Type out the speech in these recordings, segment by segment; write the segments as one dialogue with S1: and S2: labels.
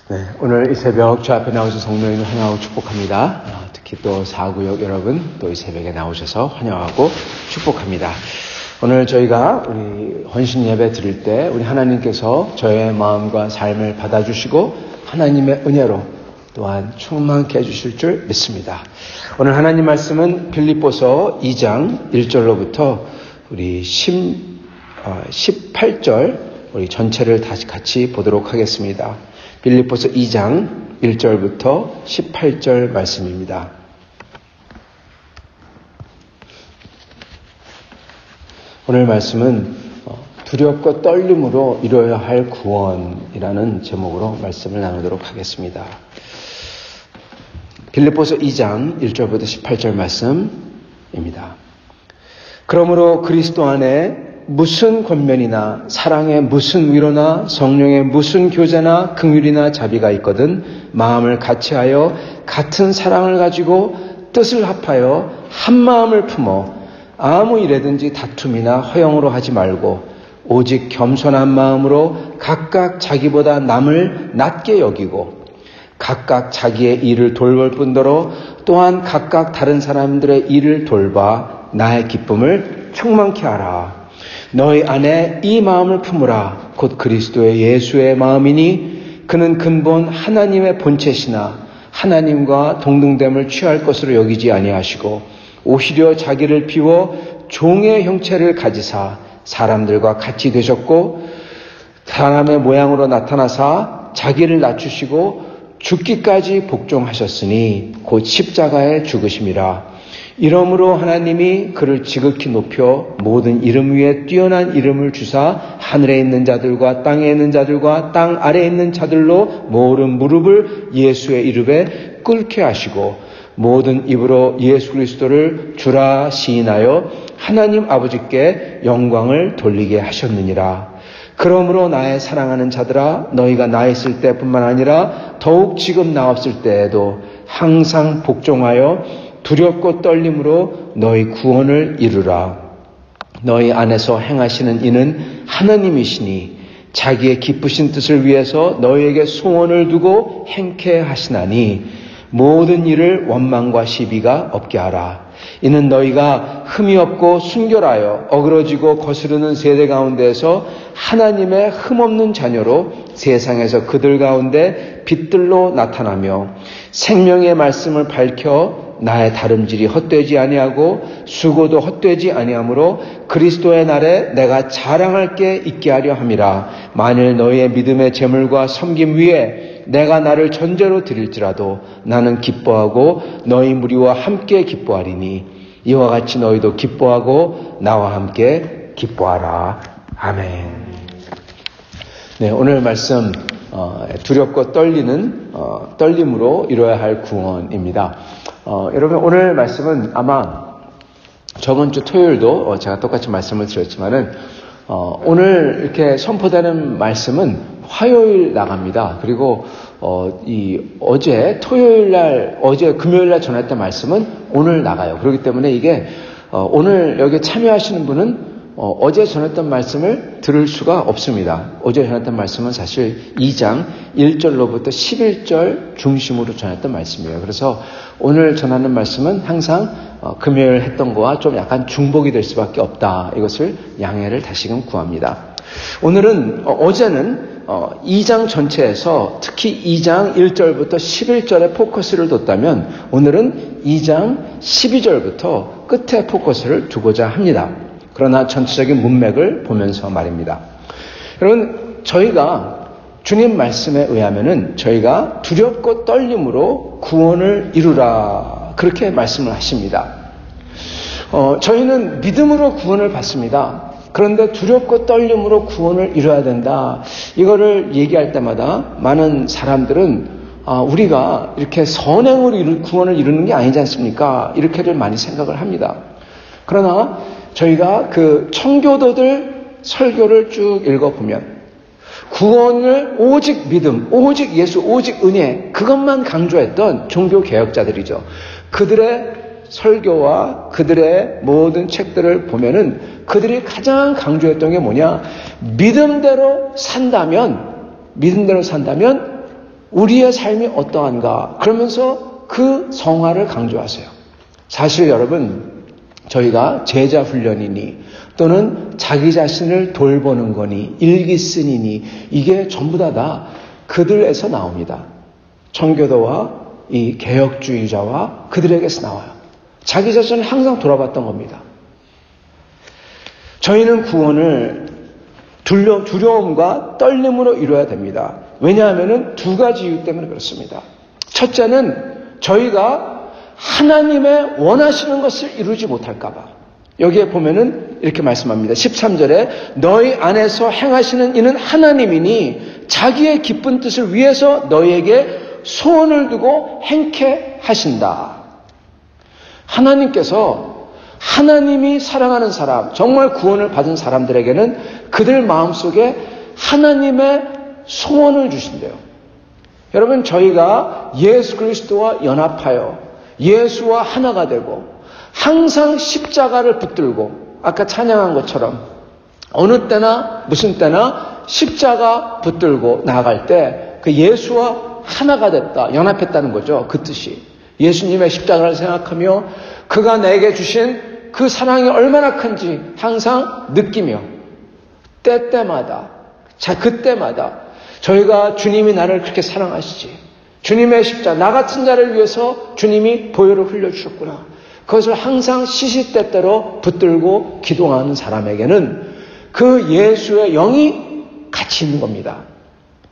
S1: 네, 오늘 이 새벽 주 앞에 나오신 성도님을 환영하고 축복합니다. 특히 또 사구역 여러분 또 이 새벽에 나오셔서 환영하고 축복합니다. 오늘 저희가 우리 헌신 예배 드릴 때 우리 하나님께서 저의 마음과 삶을 받아주시고 하나님의 은혜로 또한 충만케 해주실 줄 믿습니다. 오늘 하나님 말씀은 빌립보서 2장 1절로부터 우리 18절 우리 전체를 다시 같이 보도록 하겠습니다. 빌립보서 2장 1절부터 18절 말씀입니다. 오늘 말씀은 두렵고 떨림으로 이루어야 할 구원이라는 제목으로 말씀을 나누도록 하겠습니다. 빌립보서 2장 1절부터 18절 말씀입니다. 그러므로 그리스도 안에 무슨 권면이나 사랑의 무슨 위로나 성령의 무슨 교제나 긍휼이나 자비가 있거든 마음을 같이하여 같은 사랑을 가지고 뜻을 합하여 한 마음을 품어 아무 일에든지 다툼이나 허영으로 하지 말고 오직 겸손한 마음으로 각각 자기보다 남을 낮게 여기고 각각 자기의 일을 돌볼 뿐더러 또한 각각 다른 사람들의 일을 돌봐 나의 기쁨을 충만케 하라. 너희 안에 이 마음을 품으라. 곧 그리스도의 예수의 마음이니 그는 근본 하나님의 본체시나 하나님과 동등됨을 취할 것으로 여기지 아니하시고 오히려 자기를 비워 종의 형체를 가지사 사람들과 같이 되셨고 사람의 모양으로 나타나사 자기를 낮추시고 죽기까지 복종하셨으니 곧 십자가에 죽으심이라. 이러므로 하나님이 그를 지극히 높여 모든 이름 위에 뛰어난 이름을 주사 하늘에 있는 자들과 땅에 있는 자들과 땅 아래에 있는 자들로 모든 무릎을 예수의 이름에 꿇게 하시고 모든 입으로 예수 그리스도를 주라 시인하여 하나님 아버지께 영광을 돌리게 하셨느니라. 그러므로 나의 사랑하는 자들아 너희가 나 있을 때뿐만 아니라 더욱 지금 나 없을 때에도 항상 복종하여 두렵고 떨림으로 너희 구원을 이루라. 너희 안에서 행하시는 이는 하나님이시니 자기의 기쁘신 뜻을 위해서 너희에게 소원을 두고 행케 하시나니 모든 일을 원망과 시비가 없게 하라. 이는 너희가 흠이 없고 순결하여 어그러지고 거스르는 세대 가운데에서 하나님의 흠없는 자녀로 세상에서 그들 가운데 빛들로 나타나며 생명의 말씀을 밝혀 나의 다름질이 헛되지 아니하고 수고도 헛되지 아니하므로 그리스도의 날에 내가 자랑할 게 있게 하려 함이라. 만일 너희의 믿음의 재물과 섬김 위에 내가 나를 전제로 드릴지라도 나는 기뻐하고 너희 무리와 함께 기뻐하리니 이와 같이 너희도 기뻐하고 나와 함께 기뻐하라. 아멘. 네, 오늘 말씀 두렵고 떨림으로 이루어야 할 구원입니다. 여러분 오늘 말씀은 아마 저번 주 토요일도 제가 똑같이 말씀을 드렸지만은 오늘 이렇게 선포되는 말씀은 화요일 나갑니다. 그리고 어제 금요일 날 전했던 말씀은 오늘 나가요. 그렇기 때문에 이게 오늘 여기 참여하시는 분은 어제 전했던 말씀을 들을 수가 없습니다. 어제 전했던 말씀은 사실 2장 1절로부터 11절 중심으로 전했던 말씀이에요. 그래서 오늘 전하는 말씀은 항상 금요일 했던 거와 좀 약간 중복이 될 수밖에 없다. 이것을 양해를 다시금 구합니다. 오늘은 어제는 2장 전체에서 특히 2장 1절부터 11절에 포커스를 뒀다면 오늘은 2장 12절부터 끝에 포커스를 두고자 합니다. 그러나 전체적인 문맥을 보면서 말입니다. 여러분, 저희가 주님 말씀에 의하면은 저희가 두렵고 떨림으로 구원을 이루라 그렇게 말씀을 하십니다. 저희는 믿음으로 구원을 받습니다. 그런데 두렵고 떨림으로 구원을 이뤄야 된다. 이거를 얘기할 때마다 많은 사람들은 우리가 이렇게 선행으로 구원을 이루는 게 아니지 않습니까? 이렇게들 많이 생각을 합니다. 그러나 저희가 그 청교도들 설교를 쭉 읽어보면 구원을 오직 믿음, 오직 예수, 오직 은혜 그것만 강조했던 종교개혁자들이죠. 그들의 설교와 그들의 모든 책들을 보면은 그들이 가장 강조했던 게 뭐냐? 믿음대로 산다면 우리의 삶이 어떠한가? 그러면서 그 성화를 강조하세요. 사실 여러분, 저희가 제자 훈련이니 또는 자기 자신을 돌보는 거니 일기 쓰니니 이게 전부 다 그들에서 나옵니다. 청교도와 이 개혁주의자와 그들에게서 나와요. 자기 자신을 항상 돌아봤던 겁니다. 저희는 구원을 두려움과 떨림으로 이루어야 됩니다. 왜냐하면 두 가지 이유 때문에 그렇습니다. 첫째는 저희가 하나님의 원하시는 것을 이루지 못할까 봐. 여기에 보면은 이렇게 말씀합니다. 13절에 너희 안에서 행하시는 이는 하나님이니 자기의 기쁜 뜻을 위해서 너희에게 소원을 두고 행케 하신다. 하나님께서 하나님이 사랑하는 사람, 정말 구원을 받은 사람들에게는 그들 마음속에 하나님의 소원을 주신대요. 여러분, 저희가 예수 그리스도와 연합하여 예수와 하나가 되고 항상 십자가를 붙들고 아까 찬양한 것처럼 어느 때나 무슨 때나 십자가 붙들고 나아갈 때 그 예수와 하나가 됐다, 연합했다는 거죠. 그 뜻이. 예수님의 십자가를 생각하며 그가 내게 주신 그 사랑이 얼마나 큰지 항상 느끼며 그때마다 저희가 주님이 나를 그렇게 사랑하시지, 주님의 십자가, 나 같은 자를 위해서 주님이 보혈을 흘려주셨구나, 그것을 항상 시시때때로 붙들고 기도하는 사람에게는 그 예수의 영이 같이 있는 겁니다.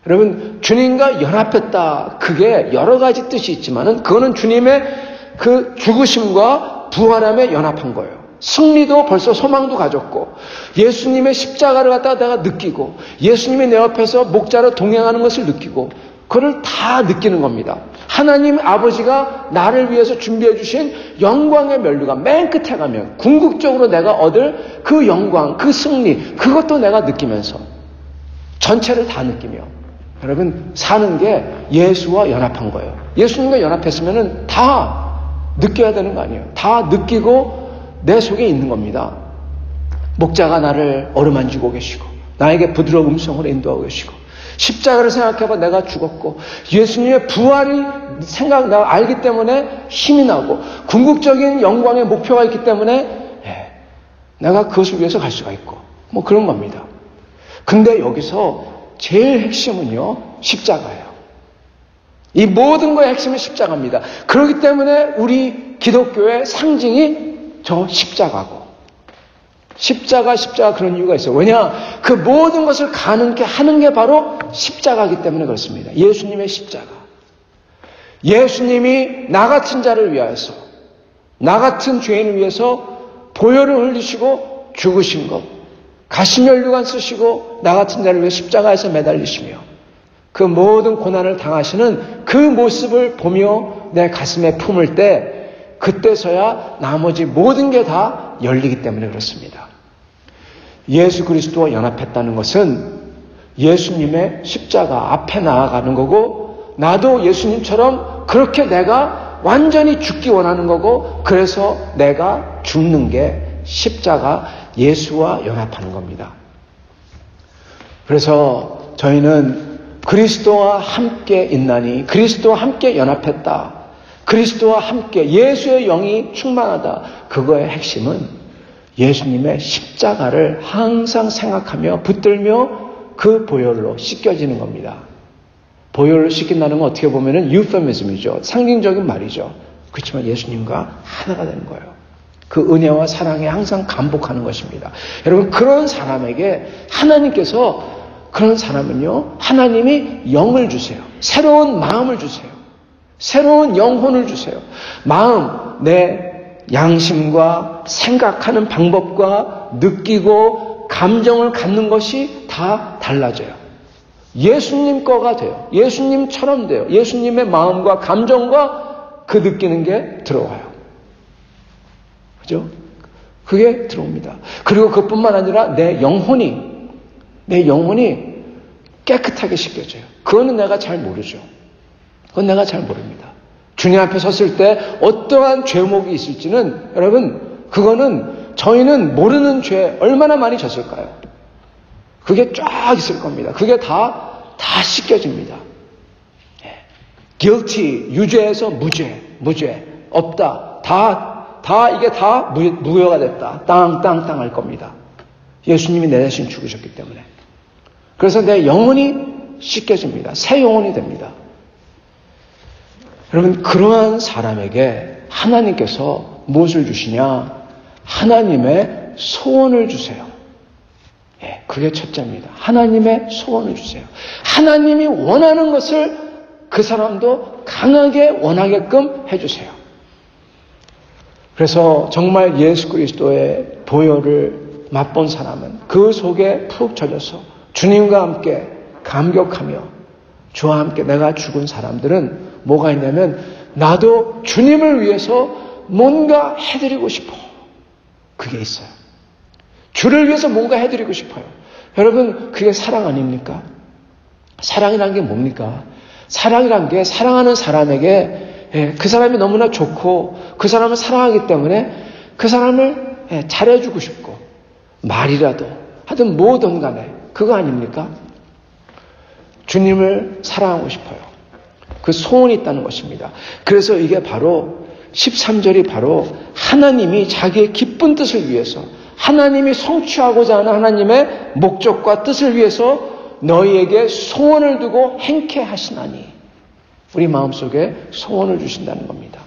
S1: 여러분, 주님과 연합했다, 그게 여러 가지 뜻이 있지만은 그거는 주님의 그 죽으심과 부활함에 연합한 거예요. 승리도 벌써 소망도 가졌고 예수님의 십자가를 갖다가 내가 느끼고 예수님이 내 옆에서 목자로 동행하는 것을 느끼고 그걸 다 느끼는 겁니다. 하나님 아버지가 나를 위해서 준비해 주신 영광의 면류가 맨 끝에 가면 궁극적으로 내가 얻을 그 영광, 그 승리, 그것도 내가 느끼면서 전체를 다 느끼며 여러분 사는 게 예수와 연합한 거예요. 예수님과 연합했으면 다 느껴야 되는 거 아니에요. 다 느끼고 내 속에 있는 겁니다. 목자가 나를 어루만지고 계시고 나에게 부드러운 음성으로 인도하고 계시고 십자가를 생각해봐 내가 죽었고 예수님의 부활이 내가 알기 때문에 힘이 나고 궁극적인 영광의 목표가 있기 때문에 내가 그것을 위해서 갈 수가 있고 뭐 그런 겁니다. 근데 여기서 제일 핵심은요 십자가예요. 이 모든 거의 핵심은 십자가입니다. 그렇기 때문에 우리 기독교의 상징이 저 십자가고 십자가 그런 이유가 있어요. 왜냐? 그 모든 것을 가능케 하는 게 바로 십자가이기 때문에 그렇습니다. 예수님의 십자가. 예수님이 나 같은 자를 위하여서 나 같은 죄인을 위해서 보혈을 흘리시고 죽으신 것, 가시면류관 쓰시고 나 같은 자를 위해 십자가에서 매달리시며 그 모든 고난을 당하시는 그 모습을 보며 내 가슴에 품을 때 그때서야 나머지 모든 게 다 열리기 때문에 그렇습니다. 예수 그리스도와 연합했다는 것은 예수님의 십자가 앞에 나아가는 거고, 나도 예수님처럼 그렇게 내가 완전히 죽기 원하는 거고, 그래서 내가 죽는 게 십자가 예수와 연합하는 겁니다. 그래서 저희는 그리스도와 함께 있나니, 그리스도와 함께 연합했다, 그리스도와 함께 예수의 영이 충만하다, 그거의 핵심은 예수님의 십자가를 항상 생각하며 붙들며 그 보혈로 씻겨지는 겁니다. 보혈로 씻긴다는 건 어떻게 보면 유페미즘이죠. 상징적인 말이죠. 그렇지만 예수님과 하나가 되는 거예요. 그 은혜와 사랑에 항상 감복하는 것입니다. 여러분, 그런 사람에게 하나님께서, 그런 사람은요, 하나님이 영을 주세요. 새로운 마음을 주세요. 새로운 영혼을 주세요. 마음, 내 양심과 생각하는 방법과 느끼고 감정을 갖는 것이 다 달라져요. 예수님 거가 돼요. 예수님처럼 돼요. 예수님의 마음과 감정과 그 느끼는 게 들어와요. 그죠? 그게 들어옵니다. 그리고 그뿐만 아니라 내 영혼이 깨끗하게 씻겨져요. 그거는 내가 잘 모르죠. 그건 내가 잘 모릅니다. 주님 앞에 섰을 때 어떠한 죄목이 있을지는, 여러분, 그거는 저희는 모르는 죄 얼마나 많이 졌을까요? 그게 쫙 있을 겁니다. 그게 다 씻겨집니다. guilty, 유죄에서 무죄, 없다. 이게 다 무효가 됐다. 땅 할 겁니다. 예수님이 내 대신 죽으셨기 때문에. 그래서 내 영혼이 씻겨집니다. 새 영혼이 됩니다. 여러분, 그러한 사람에게 하나님께서 무엇을 주시냐? 하나님의 소원을 주세요. 그게 첫째입니다. 하나님의 소원을 주세요. 하나님이 원하는 것을 그 사람도 강하게 원하게끔 해주세요. 그래서 정말 예수 그리스도의 보혈을 맛본 사람은 그 속에 푹 젖어서 주님과 함께 감격하며 주와 함께 내가 죽은 사람들은 뭐가 있냐면, 나도 주님을 위해서 뭔가 해드리고 싶어. 그게 있어요. 주를 위해서 뭔가 해드리고 싶어요. 여러분, 그게 사랑 아닙니까? 사랑이란 게 뭡니까? 사랑이란 게 사랑하는 사람에게 그 사람이 너무나 좋고 그 사람을 사랑하기 때문에 그 사람을 잘해주고 싶고 말이라도 하여튼 뭐든 간에 그거 아닙니까? 주님을 사랑하고 싶어요. 그 소원이 있다는 것입니다. 그래서 이게 바로 13절이 바로 하나님이 자기의 기쁜 뜻을 위해서, 하나님이 성취하고자 하는 하나님의 목적과 뜻을 위해서 너희에게 소원을 두고 행케하시나니, 우리 마음속에 소원을 주신다는 겁니다.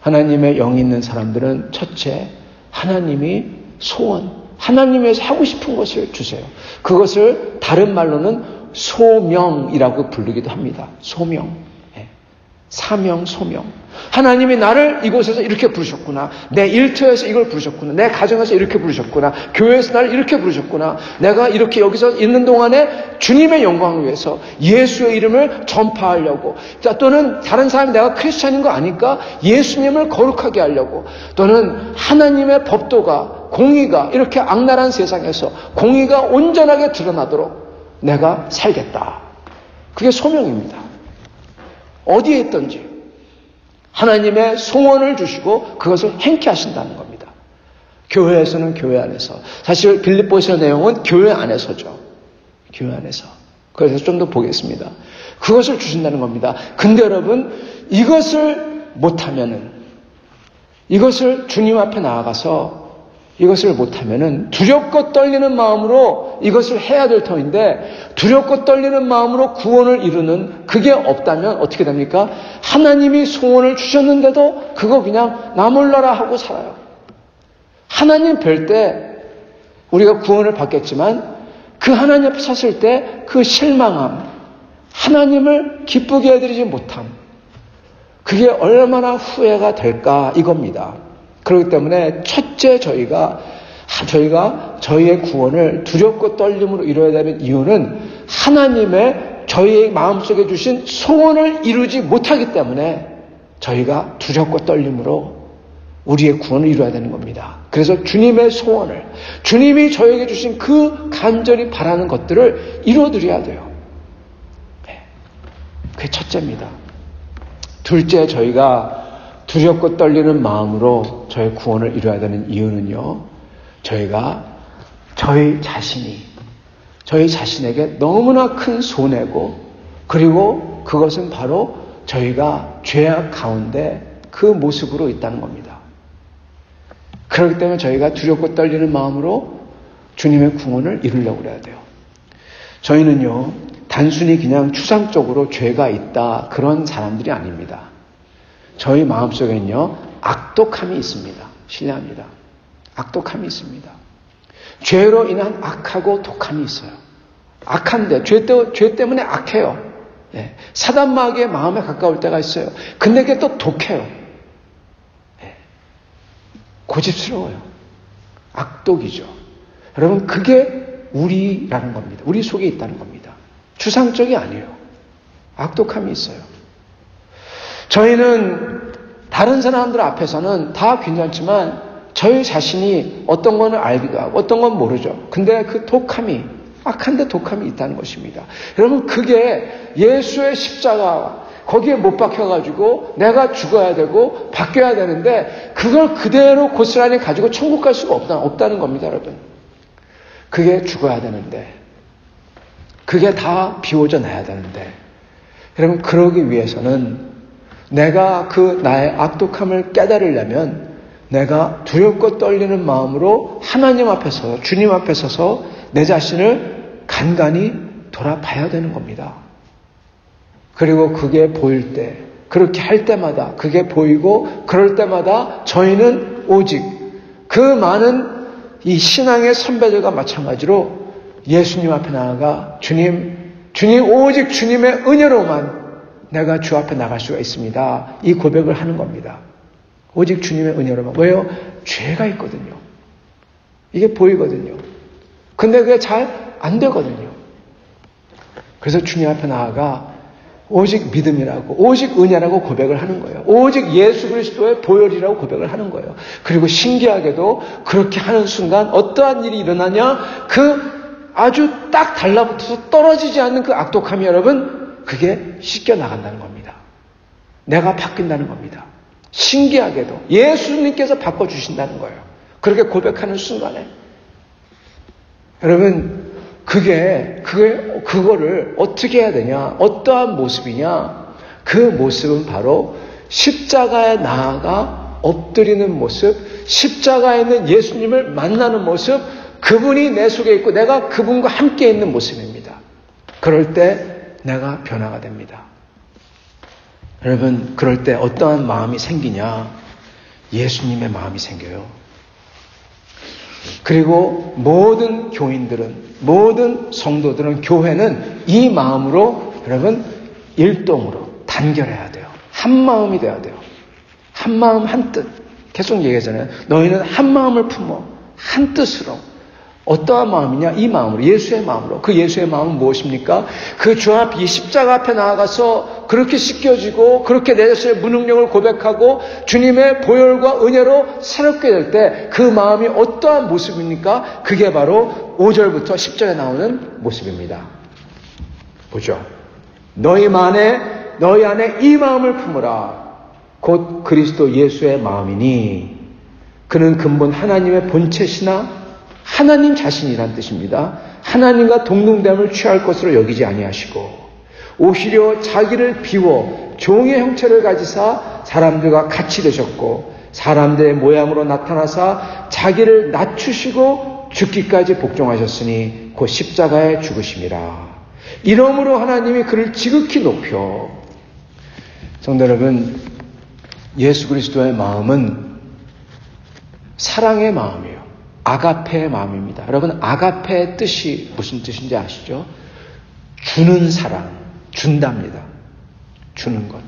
S1: 하나님의 영이 있는 사람들은 첫째, 하나님이 소원, 하나님에서 하고 싶은 것을 주세요. 그것을 다른 말로는 소명이라고 부르기도 합니다. 소명. 사명, 소명. 하나님이 나를 이곳에서 이렇게 부르셨구나. 내 일터에서 이걸 부르셨구나. 내 가정에서 이렇게 부르셨구나. 교회에서 나를 이렇게 부르셨구나. 내가 이렇게 여기서 있는 동안에 주님의 영광을 위해서 예수의 이름을 전파하려고, 또는 다른 사람이 내가 크리스찬인 거 아니까 예수님을 거룩하게 하려고, 또는 하나님의 법도가, 공의가 이렇게 악랄한 세상에서 공의가 온전하게 드러나도록 내가 살겠다. 그게 소명입니다. 어디에 있든지 하나님의 소원을 주시고 그것을 행케하신다는 겁니다. 교회에서는 교회 안에서, 사실 빌립보서의 내용은 교회 안에서죠. 교회 안에서. 그래서 좀 더 보겠습니다. 그것을 주신다는 겁니다. 근데 여러분, 이것을 못하면은, 이것을 주님 앞에 나아가서 이것을 못하면은 두렵고 떨리는 마음으로 이것을 해야 될 터인데, 두렵고 떨리는 마음으로 구원을 이루는 그게 없다면 어떻게 됩니까? 하나님이 소원을 주셨는데도 그거 그냥 나 몰라라 하고 살아요. 하나님 뵐 때 우리가 구원을 받겠지만 그 하나님 앞에 섰을 때 그 실망함, 하나님을 기쁘게 해드리지 못함, 그게 얼마나 후회가 될까 이겁니다. 그렇기 때문에 첫째 저희가 저희의 구원을 두렵고 떨림으로 이루어야 되는 이유는 하나님의 저희의 마음속에 주신 소원을 이루지 못하기 때문에 저희가 두렵고 떨림으로 우리의 구원을 이루어야 되는 겁니다. 그래서 주님의 소원을, 주님이 저에게 주신 그 간절히 바라는 것들을 이루어드려야 돼요. 그게 첫째입니다. 둘째, 저희가 두렵고 떨리는 마음으로 저의 구원을 이루어야 되는 이유는요, 저희가 저희 자신에게 너무나 큰 손해고, 그리고 그것은 바로 저희가 죄악 가운데 그 모습으로 있다는 겁니다. 그렇기 때문에 저희가 두렵고 떨리는 마음으로 주님의 구원을 이루려고 해야 돼요. 저희는요, 단순히 그냥 추상적으로 죄가 있다, 그런 사람들이 아닙니다. 저희 마음속에는요, 악독함이 있습니다. 실례합니다. 악독함이 있습니다. 죄로 인한 악하고 독함이 있어요. 악한데, 죄 때문에 악해요. 예. 사단마귀의 마음에 가까울 때가 있어요. 근데 그게 또 독해요. 예. 고집스러워요. 악독이죠. 여러분, 그게 우리라는 겁니다. 우리 속에 있다는 겁니다. 추상적이 아니에요. 악독함이 있어요. 저희는 다른 사람들 앞에서는 다 괜찮지만 저희 자신이 어떤 건 알기도 하고 어떤 건 모르죠. 근데 그 독함이, 악한데 독함이 있다는 것입니다. 여러분, 그게 예수의 십자가, 거기에 못 박혀가지고 내가 죽어야 되고 바뀌어야 되는데 그걸 그대로 고스란히 가지고 천국 갈 수가 없다는 겁니다, 여러분. 그게 죽어야 되는데, 그게 다 비워져 놔야 되는데, 여러분, 그러기 위해서는 내가 그 나의 악독함을 깨달으려면 내가 두렵고 떨리는 마음으로 하나님 앞에 서서, 주님 앞에 서서 내 자신을 간간히 돌아봐야 되는 겁니다. 그리고 그게 보일 때, 그렇게 할 때마다, 그게 보이고 그럴 때마다 저희는 오직 그 많은 이 신앙의 선배들과 마찬가지로 예수님 앞에 나아가 주님 오직 주님의 은혜로만 내가 주 앞에 나갈 수가 있습니다. 이 고백을 하는 겁니다. 오직 주님의 은혜로만. 왜요? 죄가 있거든요. 이게 보이거든요. 근데 그게 잘 안 되거든요. 그래서 주님 앞에 나아가 오직 믿음이라고, 오직 은혜라고 고백을 하는 거예요. 오직 예수 그리스도의 보혈이라고 고백을 하는 거예요. 그리고 신기하게도 그렇게 하는 순간 어떠한 일이 일어나냐? 그 아주 딱 달라붙어서 떨어지지 않는 그 악독함이, 여러분, 그게 씻겨 나간다는 겁니다. 내가 바뀐다는 겁니다. 신기하게도 예수님께서 바꿔주신다는 거예요. 그렇게 고백하는 순간에. 여러분, 그거를 어떻게 해야 되냐? 어떠한 모습이냐? 그 모습은 바로 십자가에 나아가 엎드리는 모습, 십자가에 있는 예수님을 만나는 모습, 그분이 내 속에 있고 내가 그분과 함께 있는 모습입니다. 그럴 때 내가 변화가 됩니다. 여러분, 그럴 때 어떠한 마음이 생기냐? 예수님의 마음이 생겨요. 그리고 모든 교인들은, 모든 성도들은, 교회는 이 마음으로, 여러분, 일동으로 단결해야 돼요. 한 마음이 돼야 돼요. 한 마음 한 뜻. 계속 얘기하잖아요. 너희는 한 마음을 품어, 한 뜻으로. 어떠한 마음이냐? 이 마음으로, 예수의 마음으로. 그 예수의 마음은 무엇입니까? 그 주 앞, 이 십자가 앞에 나아가서 그렇게 씻겨지고 그렇게 내 자신의 무능력을 고백하고 주님의 보혈과 은혜로 새롭게 될 때 그 마음이 어떠한 모습입니까? 그게 바로 5절부터 10절에 나오는 모습입니다. 보죠. 너희 안에 이 마음을 품으라. 곧 그리스도 예수의 마음이니 그는 근본 하나님의 본체시나 하나님 자신이란 뜻입니다. 하나님과 동등됨을 취할 것으로 여기지 아니하시고 오히려 자기를 비워 종의 형체를 가지사 사람들과 같이 되셨고 사람들의 모양으로 나타나사 자기를 낮추시고 죽기까지 복종하셨으니 곧 십자가에 죽으심이라. 이러므로 하나님이 그를 지극히 높여. 성도 여러분, 예수 그리스도의 마음은 사랑의 마음이에요. 아가페의 마음입니다. 여러분, 아가페의 뜻이 무슨 뜻인지 아시죠? 주는 사랑, 준답니다. 주는 것.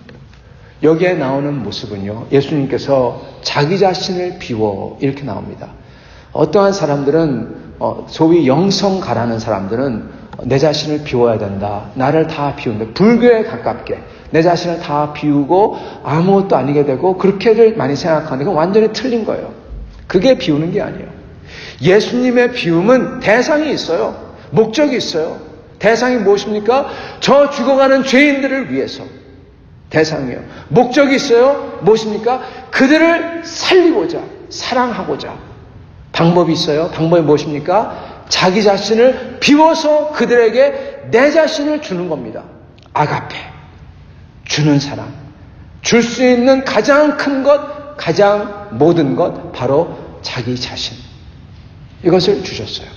S1: 여기에 나오는 모습은요, 예수님께서 자기 자신을 비워 이렇게 나옵니다. 어떠한 사람들은 소위 영성가라는 사람들은 내 자신을 비워야 된다. 나를 다 비운다. 불교에 가깝게 내 자신을 다 비우고 아무것도 아니게 되고 그렇게들 많이 생각하는데 그건 완전히 틀린 거예요. 그게 비우는 게 아니에요. 예수님의 비움은 대상이 있어요. 목적이 있어요. 대상이 무엇입니까? 저 죽어가는 죄인들을 위해서. 대상이요. 목적이 있어요. 무엇입니까? 그들을 살리고자, 사랑하고자. 방법이 있어요. 방법이 무엇입니까? 자기 자신을 비워서 그들에게 내 자신을 주는 겁니다. 아가페. 주는 사랑. 줄 수 있는 가장 큰 것, 가장 모든 것, 바로 자기 자신. 이것을 주셨어요.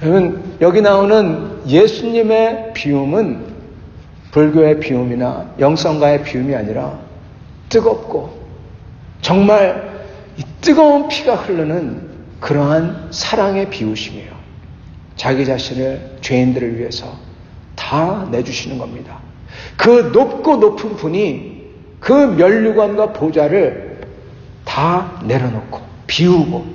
S1: 여러분, 여기 나오는 예수님의 비움은 불교의 비움이나 영성가의 비움이 아니라 뜨겁고 정말 이 뜨거운 피가 흐르는 그러한 사랑의 비우심이에요. 자기 자신을 죄인들을 위해서 다 내주시는 겁니다. 그 높고 높은 분이 그 면류관과 보좌를 다 내려놓고 비우고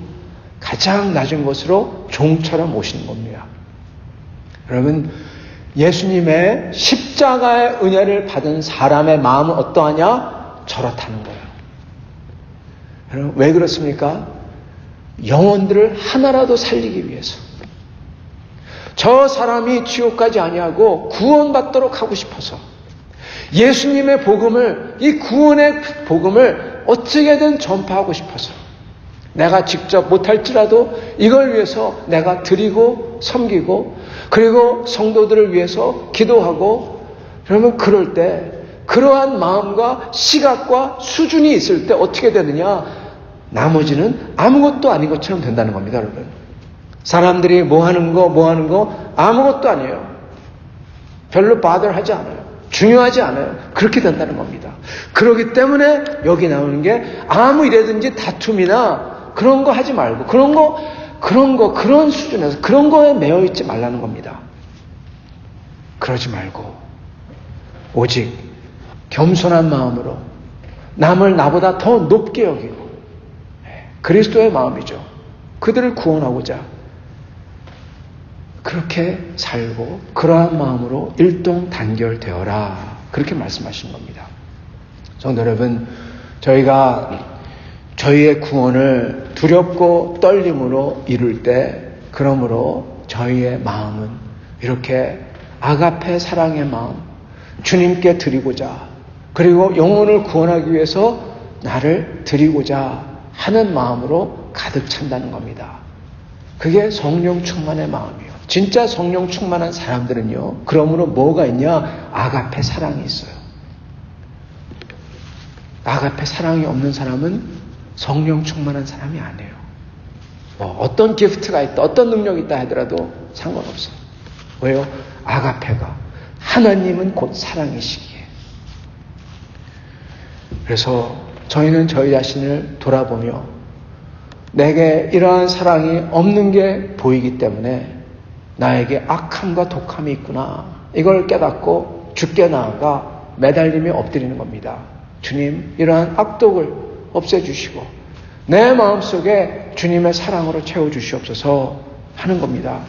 S1: 가장 낮은 곳으로 종처럼 오시는 겁니다. 여러분, 예수님의 십자가의 은혜를 받은 사람의 마음은 어떠하냐? 저렇다는 거예요. 여러분, 왜 그렇습니까? 영혼들을 하나라도 살리기 위해서. 저 사람이 지옥 가지 아니하고 구원받도록 하고 싶어서 예수님의 복음을, 이 구원의 복음을 어떻게든 전파하고 싶어서 내가 직접 못할지라도 이걸 위해서 내가 드리고 섬기고 그리고 성도들을 위해서 기도하고, 그러면 그럴 때 그러한 마음과 시각과 수준이 있을 때 어떻게 되느냐? 나머지는 아무것도 아닌 것처럼 된다는 겁니다, 여러분. 사람들이 뭐 하는 거 아무것도 아니에요. 별로 바들하지 않아요. 중요하지 않아요. 그렇게 된다는 겁니다. 그렇기 때문에 여기 나오는 게 아무 일에든지 다툼이나 그런 거 하지 말고 그런 수준에서 그런 거에 매여 있지 말라는 겁니다. 그러지 말고 오직 겸손한 마음으로 남을 나보다 더 높게 여기고 그리스도의 마음이죠. 그들을 구원하고자 그렇게 살고 그러한 마음으로 일동단결되어라. 그렇게 말씀하신 겁니다. 성도 여러분, 저희가 저희의 구원을 두렵고 떨림으로 이룰 때, 그러므로 저희의 마음은 이렇게 아가페 사랑의 마음, 주님께 드리고자, 그리고 영혼을 구원하기 위해서 나를 드리고자 하는 마음으로 가득 찬다는 겁니다. 그게 성령 충만의 마음이에요. 진짜 성령 충만한 사람들은요, 그러므로 뭐가 있냐? 아가페 사랑이 있어요. 아가페 사랑이 없는 사람은 성령 충만한 사람이 아니에요. 어떤 기프트가 있다, 어떤 능력이 있다 하더라도 상관없어요. 왜요? 아가페가, 하나님은 곧 사랑이시기에. 그래서 저희는 저희 자신을 돌아보며 내게 이러한 사랑이 없는 게 보이기 때문에 나에게 악함과 독함이 있구나, 이걸 깨닫고 주께 나아가 매달리며 엎드리는 겁니다. 주님, 이러한 악독을 없애주시고 내 마음속에 주님의 사랑으로 채워주시옵소서 하는 겁니다.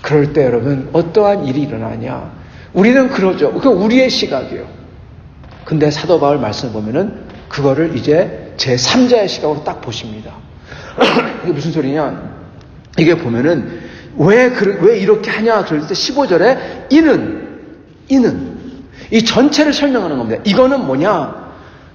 S1: 그럴 때 여러분, 어떠한 일이 일어나냐? 우리는 그러죠. 그건 우리의 시각이에요. 근데 사도 바울 말씀을 보면은 그거를 이제 제3자의 시각으로 딱 보십니다. 이게 무슨 소리냐? 이게 보면은 왜 이렇게 하냐? 그럴 때 15절에 이는 이 전체를 설명하는 겁니다. 이거는 뭐냐?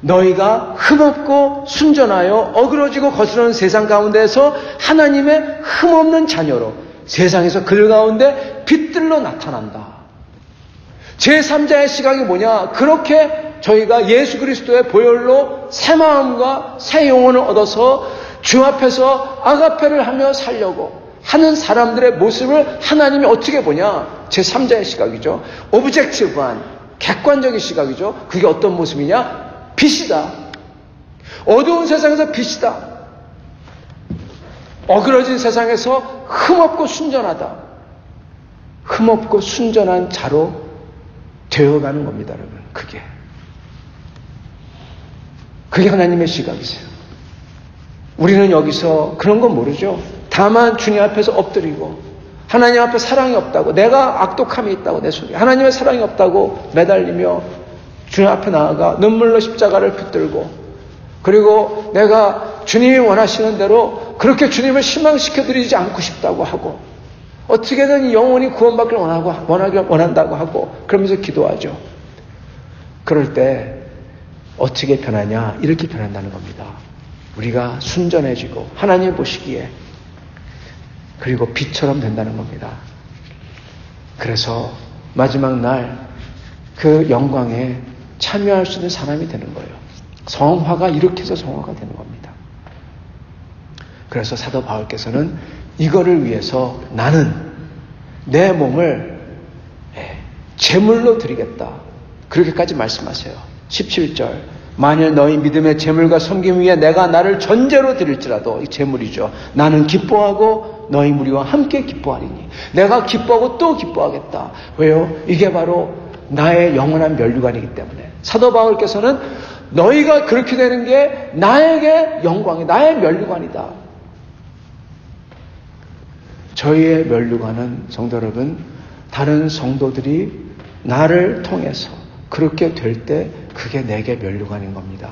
S1: 너희가 흠없고 순전하여 어그러지고 거스르는 세상 가운데서 하나님의 흠없는 자녀로 세상에서 그 가운데 빛들로 나타난다. 제3자의 시각이 뭐냐? 그렇게 저희가 예수 그리스도의 보혈로 새 마음과 새 영혼을 얻어서 주 앞에서 아가페를 하며 살려고 하는 사람들의 모습을 하나님이 어떻게 보냐? 제3자의 시각이죠. 오브젝티브한, 객관적인 시각이죠. 그게 어떤 모습이냐? 빛이다. 어두운 세상에서 빛이다. 어그러진 세상에서 흠없고 순전하다. 흠없고 순전한 자로 되어가는 겁니다, 여러분. 그게 하나님의 시각이세요. 우리는 여기서 그런 건 모르죠. 다만 주님 앞에서 엎드리고 하나님 앞에 사랑이 없다고, 내가 악독함이 있다고 내 속에 하나님의 사랑이 없다고 매달리며 주님 앞에 나아가 눈물로 십자가를 붙들고, 그리고 내가 주님이 원하시는 대로 그렇게 주님을 실망시켜드리지 않고 싶다고 하고, 어떻게든 영혼이 구원받기를 원한다고 하고, 그러면서 기도하죠. 그럴 때 어떻게 변하냐? 이렇게 변한다는 겁니다. 우리가 순전해지고 하나님 보시기에, 그리고 빛처럼 된다는 겁니다. 그래서 마지막 날 그 영광에 참여할 수 있는 사람이 되는 거예요. 성화가 이렇게 해서 성화가 되는 겁니다. 그래서 사도 바울께서는 이거를 위해서 나는 내 몸을 제물로 드리겠다, 그렇게까지 말씀하세요. 17절, 만일 너희 믿음의 제물과 섬김 위에 내가 나를 전제로 드릴지라도, 이 제물이죠. 나는 기뻐하고 너희 무리와 함께 기뻐하리니, 내가 기뻐하고 또 기뻐하겠다. 왜요? 이게 바로 나의 영원한 면류관이기 때문에. 사도 바울께서는 너희가 그렇게 되는 게 나에게 영광이, 나의 면류관이다. 저희의 면류관은, 성도 여러분, 다른 성도들이 나를 통해서 그렇게 될 때 그게 내게 면류관인 겁니다.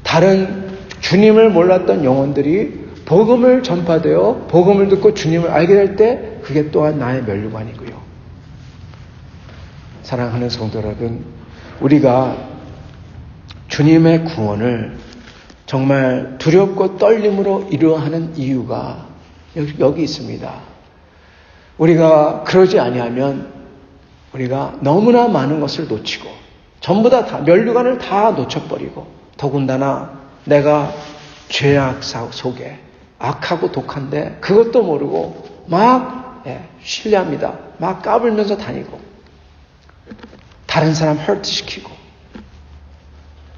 S1: 다른 주님을 몰랐던 영혼들이 복음을 전파되어 복음을 듣고 주님을 알게 될 때 그게 또한 나의 면류관이고요. 사랑하는 성도 여러분, 우리가 주님의 구원을 정말 두렵고 떨림으로 이루어하는 이유가 여기 있습니다. 우리가 그러지 아니하면 우리가 너무나 많은 것을 놓치고 전부 다 면류관을 다 놓쳐버리고, 더군다나 내가 죄악 속에 악하고 독한데 그것도 모르고 막 신뢰합니다. 막 까불면서 다니고 다른 사람 헐트시키고,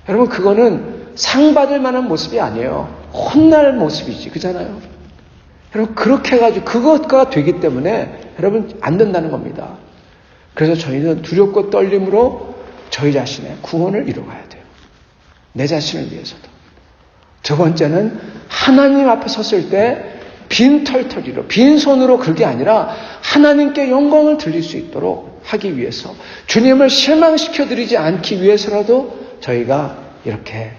S1: 여러분 그거는 상 받을 만한 모습이 아니에요. 혼날 모습이지, 그잖아요. 여러분 그렇게 해가지고 그것가 되기 때문에 여러분 안 된다는 겁니다. 그래서 저희는 두렵고 떨림으로 저희 자신의 구원을 이뤄가야 돼요. 내 자신을 위해서도. 두 번째는 하나님 앞에 섰을 때 빈털터리로, 빈손으로, 그게 아니라 하나님께 영광을 드릴 수 있도록 하기 위해서, 주님을 실망시켜드리지 않기 위해서라도 저희가 이렇게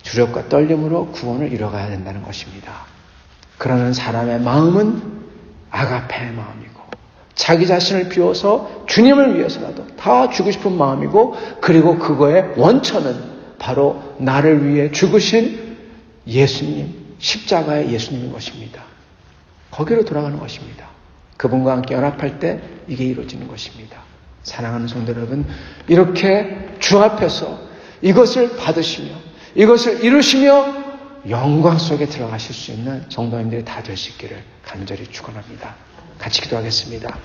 S1: 두렵과 떨림으로 구원을 이뤄가야 된다는 것입니다. 그러는 사람의 마음은 아가페의 마음이고, 자기 자신을 비워서 주님을 위해서라도 다 주고 싶은 마음이고, 그리고 그거의 원천은 바로 나를 위해 죽으신 예수님, 십자가의 예수님인 것입니다. 거기로 돌아가는 것입니다. 그분과 함께 연합할 때 이게 이루어지는 것입니다. 사랑하는 성도 여러분, 이렇게 주 앞에서 이것을 받으시며 이것을 이루시며 영광 속에 들어가실 수 있는 성도님들이 다 될 수 있기를 간절히 축원합니다. 같이 기도하겠습니다.